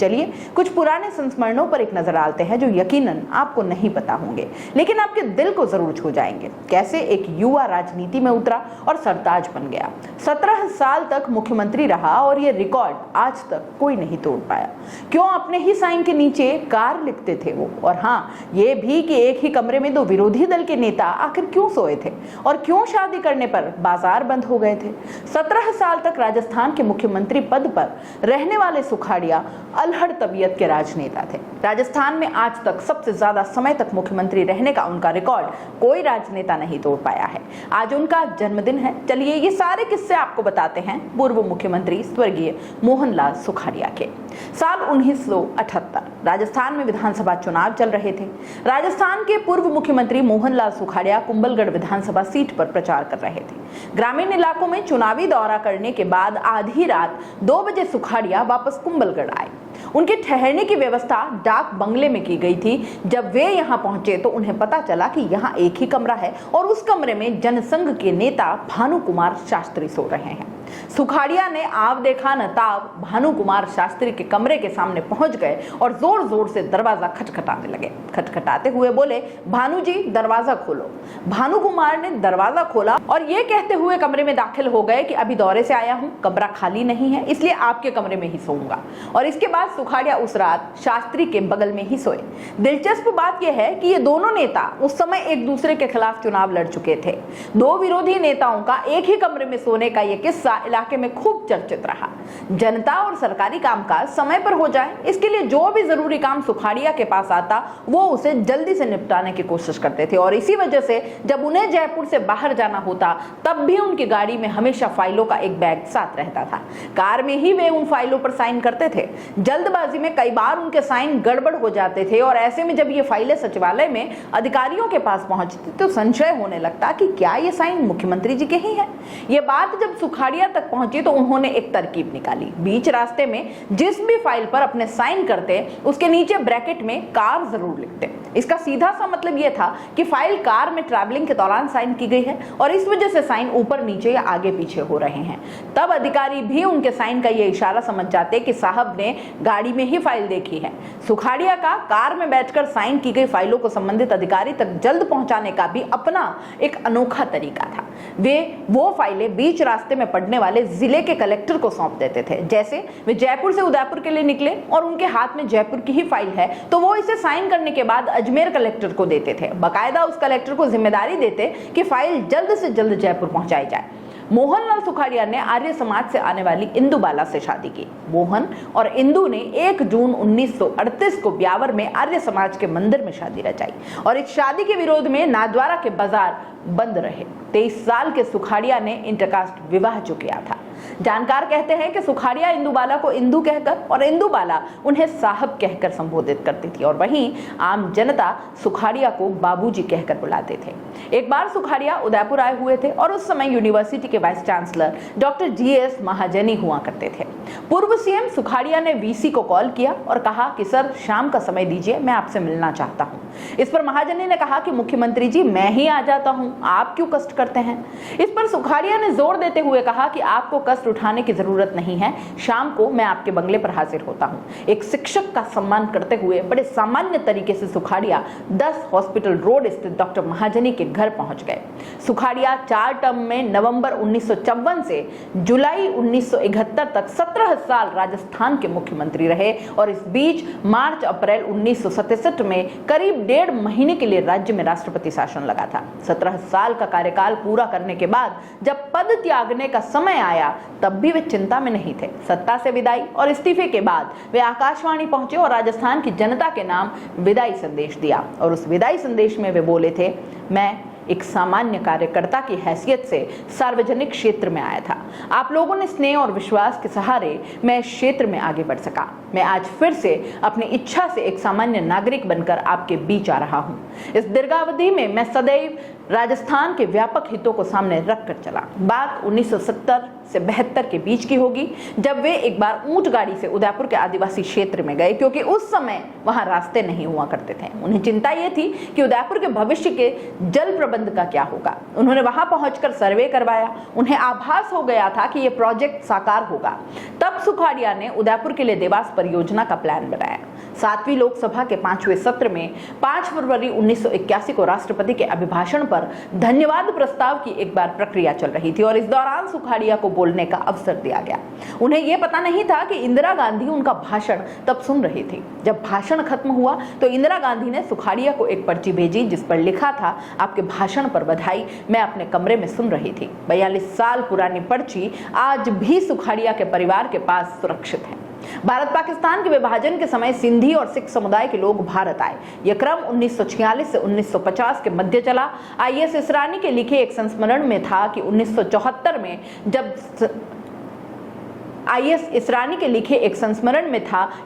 चलिए कुछ पुराने संस्मरणों पर एक नजर डालते हैं जो यकीनन आपको नहीं पता होंगे, लेकिन आपके दिल को जरूर छू जाएंगे। कैसे एक युवा राजनीति में उतरा और सरताज बन गया। 17 साल तक मुख्यमंत्री रहा और ये रिकॉर्ड आज तक कोई नहीं तोड़ पाया। क्यों अपने ही साइन के नीचे कार लिखते थे वो, और हाँ ये भी कि एक ही कमरे में दो विरोधी दल के नेता आखिर क्यों सोए थे और क्यों शादी करने पर बाजार बंद हो गए थे। 17 साल तक राजस्थान के मुख्यमंत्री पद पर रहने वाले सुखाड़िया अलहड़ तबीयत के राजनेता थे। राजस्थान में आज तक सबसे ज्यादा समय तक मुख्यमंत्री रहने का उनका रिकॉर्ड कोई राजनेता नहीं तोड़ पाया है। आज उनका जन्मदिन है। चलिए ये सारे किस्से आपको बताते हैं पूर्व मुख्यमंत्री स्वर्गीय मोहनलाल सुखाड़िया के। साल 1978 राजस्थान में विधानसभा चुनाव चल रहे थे। राजस्थान के पूर्व मुख्यमंत्री मोहनलाल सुखाड़िया कुंभलगढ़ विधानसभा सीट पर प्रचार कर रहे थे। ग्रामीण इलाकों में चुनावी दौरा करने के बाद आधी रात 2 बजे सुखाड़िया वापस कुंभलगढ़ आए। उनके ठहरने की व्यवस्था डाक बंगले में की गई थी। जब वे यहां पहुंचे तो उन्हें पता चला कि यहां एक ही कमरा है और उस कमरे में जनसंघ के नेता भानु कुमार शास्त्री सो रहे हैं। सुखाड़िया ने आव देखा न ताव भानु कुमार शास्त्री के कमरे के सामने पहुंच गए और जोर जोर से दरवाजा खटखटाने लगे। खटखटाते हुए बोले, भानु जी दरवाजा खोलो। भानु कुमार ने दरवाजा खोला और ये कहते हुए कमरे में दाखिल हो गए कि अभी दौरे से आया हूं, कमरा खाली नहीं है, इसलिए आपके कमरे में ही सोऊंगा। और इसके बाद सुखाड़िया उस रात शास्त्री के बगल में ही सोए। दिलचस्प बात यह है कि ये दोनों नेता उस समय एक दूसरे के खिलाफ चुनाव लड़ चुके थे। दो विरोधी नेताओं का एक ही कमरे में सोने का यह किस्सा इलाके में खूब चर्चित रहा। जनता और सरकारी कामकाज समय पर हो जाए, इसके लिए जो भी जरूरी काम सुखाड़िया के पास आता वो उसे जल्दी से निपटाने की कोशिश करते थे। और इसी वजह से जब उन्हें जयपुर से बाहर जाना होता तब भी उनकी गाड़ी में हमेशा फाइलों का एक बैग साथ रहता था। कार में ही वे उन फाइलों पर साइन करते थे। जल्दबाजी में कई बार उनके साइन गड़बड़ हो जाते थे और ऐसे में जब ये फाइलें सचिवालय में अधिकारियों के पास पहुंचती तो संशय होने लगता कि क्या ये साइन मुख्यमंत्री जी के ही है। ये बात जब सुखाड़िया तक पहुंची तो उन्होंने एक तरकीब निकाली। बीच रास्ते में जिस भी फाइल पर अपने साइन करते उसके नीचे ब्रैकेट में कार जरूर लिखते। इसका सीधा सा मतलब यह था कि फाइल कार में ट्रैवलिंग के दौरान साइन की गई है और इस वजह से साइन ऊपर नीचे या आगे पीछे हो रहे हैं। तब अधिकारी भी उनके साइन का यह इशारा समझ जाते कि साहब ने गाड़ी में ही फाइल देखी है। सुखाड़िया का कार में बैठकर साइन की गई फाइलों को संबंधित अधिकारी तक जल्द पहुंचाने का भी अपना एक अनोखा तरीका था। वे वो फाइलें बीच रास्ते में पड़ने वाले जिले के कलेक्टर को सौंप देते थे। जैसे वे जयपुर से उदयपुर के लिए निकले और उनके हाथ में जयपुर की ही फाइल है तो वो इसे साइन करने के बाद अजमेर कलेक्टर को देते थे। बाकायदा उस कलेक्टर को जिम्मेदारी देते कि फाइल जल्द से जल्द जयपुर पहुंचाई जाए। मोहनलाल सुखाड़िया ने आर्य समाज से आने वाली इंदुबाला से शादी की। मोहन और इंदु ने 1 जून 1938 को ब्यावर में आर्य समाज के मंदिर में शादी रचाई और इस शादी के विरोध में नाथद्वारा के बाजार बंद रहे। 23 साल के सुखाड़िया ने इंटरकास्ट विवाह जो किया था। जानकार कहते हैं कि सुखाड़िया इंदुबाला को इंदु कहकर और इंदुबाला उन्हें साहब कहकर संबोधित करती थी और वहीं आम जनता सुखाड़िया को बाबूजी कहकर बुलाते थे। एक बार सुखाड़िया उदयपुर आए हुए थे और उस समय यूनिवर्सिटी के वाइस चांसलर डॉक्टर GS महाजनी हुआ करते थे। पूर्व सीएम सुखाड़िया ने VC को कॉल किया और कहा कि सर शाम का समय दीजिए, मैं आपसे मिलना चाहता हूं। इस पर महाजनी ने कहा कि मुख्यमंत्री जी मैं ही आ जाता हूं, आप क्यों कष्ट करते हैं। इस पर सुखाड़िया ने जोर देते हुए कहा कि आपको कष्ट उठाने की जरूरत नहीं है, शाम को मैं आपके बंगले पर हाजिर होता हूं। एक शिक्षक का सम्मान करते हुए बड़े सामान्य तरीके से सुखाड़िया 10 हॉस्पिटल रोड स्थित डॉक्टर महाजनी के घर पहुंच गए। सुखाड़िया 4 टर्म में नवंबर 1954 से जुलाई 1971 तक 17 साल राजस्थान के मुख्यमंत्री रहे और इस बीच मार्च अप्रैल 1967 में करीब 1.5 महीने के लिए राज्य में राष्ट्रपति शासन लगा था। 17 साल का कार्यकाल पूरा करने के बाद जब पद त्यागने का समय आया तब भी वे चिंता में नहीं थे। सत्ता से विदाई और इस्तीफे के बाद वे आकाशवाणी पहुंचे और राजस्थान की जनता के नाम विदाई संदेश दिया और उस विदाई संदेश में वे बोले थे, मैं एक सामान्य कार्यकर्ता की हैसियत से सार्वजनिक क्षेत्र में आया था। आप लोगों ने स्नेह और विश्वास के सहारे मैं इस क्षेत्र में आगे बढ़ सका। मैं आज फिर से अपनी इच्छा से एक सामान्य नागरिक बनकर आपके बीच आ रहा हूं। इस दीर्घावधि में मैं सदैव राजस्थान के व्यापक हितों को सामने रखकर चला। बात 1970 से 72 के बीच की होगी, जब वे एक बार ऊंट गाड़ी से उदयपुर के आदिवासी क्षेत्र में गए, क्योंकि उस समय वहां रास्ते नहीं हुआ करते थे। उन्हें चिंता यह थी कि उदयपुर के भविष्य के जल प्रबंध का क्या होगा। उन्होंने वहां पहुंचकर सर्वे करवाया। उन्हें आभास हो गया था कि यह प्रोजेक्ट साकार होगा। तब सुखाड़िया ने उदयपुर के लिए देवास परियोजना का प्लान बनाया। 7वीं लोकसभा के 5वें सत्र में 5 फरवरी 1981 को राष्ट्रपति के अभिभाषण पर धन्यवाद प्रस्ताव की एक बार प्रक्रिया चल रही थी और इस दौरान सुखाड़िया को बोलने का अवसर दिया गया। उन्हें यह पता नहीं था कि इंदिरा गांधी उनका भाषण तब सुन रही थी। जब भाषण खत्म हुआ तो इंदिरा गांधी ने सुखाड़िया को एक पर्ची भेजी जिस पर लिखा था, आपके भाषण पर बधाई, मैं अपने कमरे में सुन रही थी। 42 साल पुरानी पर्ची आज भी सुखाड़िया के परिवार के पास सुरक्षित है। भारत पाकिस्तान के विभाजन के समय सिंधी और सिख समुदाय के लोग भारत आए। यह क्रम 1946 से 1950 के मध्य चला। आईएस इसरानी के लिखे एक संस्मरण में था कि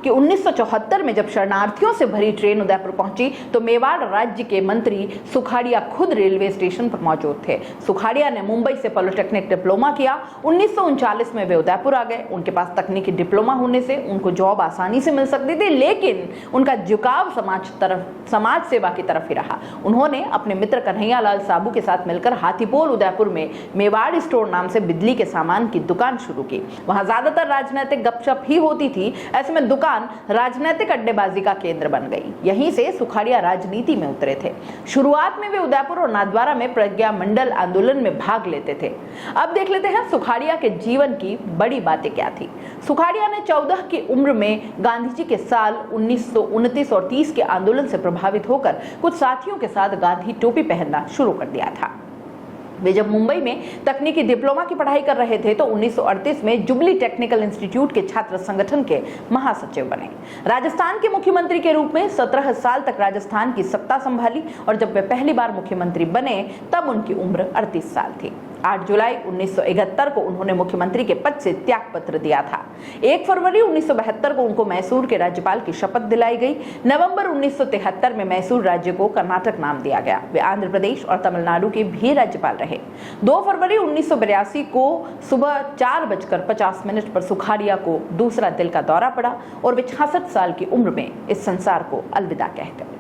1974 में जब शरणार्थियों से भरी ट्रेन उदयपुर पहुंची तो मेवाड़ राज्य के मंत्री सुखाड़िया खुद रेलवे स्टेशन पर मौजूद थे। सुखाड़िया ने मुंबई से पॉलिटेक्निक डिप्लोमा किया। 1939 में वे उदयपुर आ गए। उनके पास तकनीकी डिप्लोमा होने से उनको जॉब आसानी से मिल सकती थी, लेकिन उनका झुकाव समाज सेवा की तरफ ही रहा। उन्होंने अपने मित्र कन्हैया लाल साबू के साथ मिलकर हाथीपोल उदयपुर में मेवाड़ स्टोर नाम से बिजली के सामान की दुकान शुरू की। वहां ज्यादातर राजनीतिक गपशप ही होती थी। ऐसे में दुकान राजनीतिक अड्डेबाजी का केंद्र बन गई। यहीं से सुखाड़िया राजनीति में उतरे थे। शुरुआत में वे उदयपुर और नाथद्वारा में प्रज्ञा मंडल आंदोलन में भाग लेते थे। अब देख लेते हैं सुखाड़िया के जीवन की बड़ी बातें क्या थी। सुखाड़िया ने 14 की उम्र में गांधी जी के साल 1929 और 30 के आंदोलन से प्रभावित होकर कुछ साथियों के साथ गांधी टोपी पहनना शुरू कर दिया था। वे जब मुंबई में तकनीकी डिप्लोमा की पढ़ाई कर रहे थे तो 1938 में जुबली टेक्निकल इंस्टीट्यूट के छात्र संगठन के महासचिव बने। राजस्थान के मुख्यमंत्री के रूप में 17 साल तक राजस्थान की सत्ता संभाली और जब वे पहली बार मुख्यमंत्री बने तब उनकी उम्र 38 साल थी। 8 जुलाई 1971 को उन्होंने मुख्यमंत्री के पद से त्यागपत्र दिया था। 1 फरवरी 1972 को उनको मैसूर के राज्यपाल की शपथ दिलाई गई। नवंबर 1973 में मैसूर राज्य को कर्नाटक नाम दिया गया। वे आंध्र प्रदेश और तमिलनाडु के भी राज्यपाल रहे। 2 फरवरी 1982 को सुबह 4:50 पर सुखाड़िया को दूसरा दिल का दौरा पड़ा और वे 66 साल की उम्र में इस संसार को अलविदा कह गए।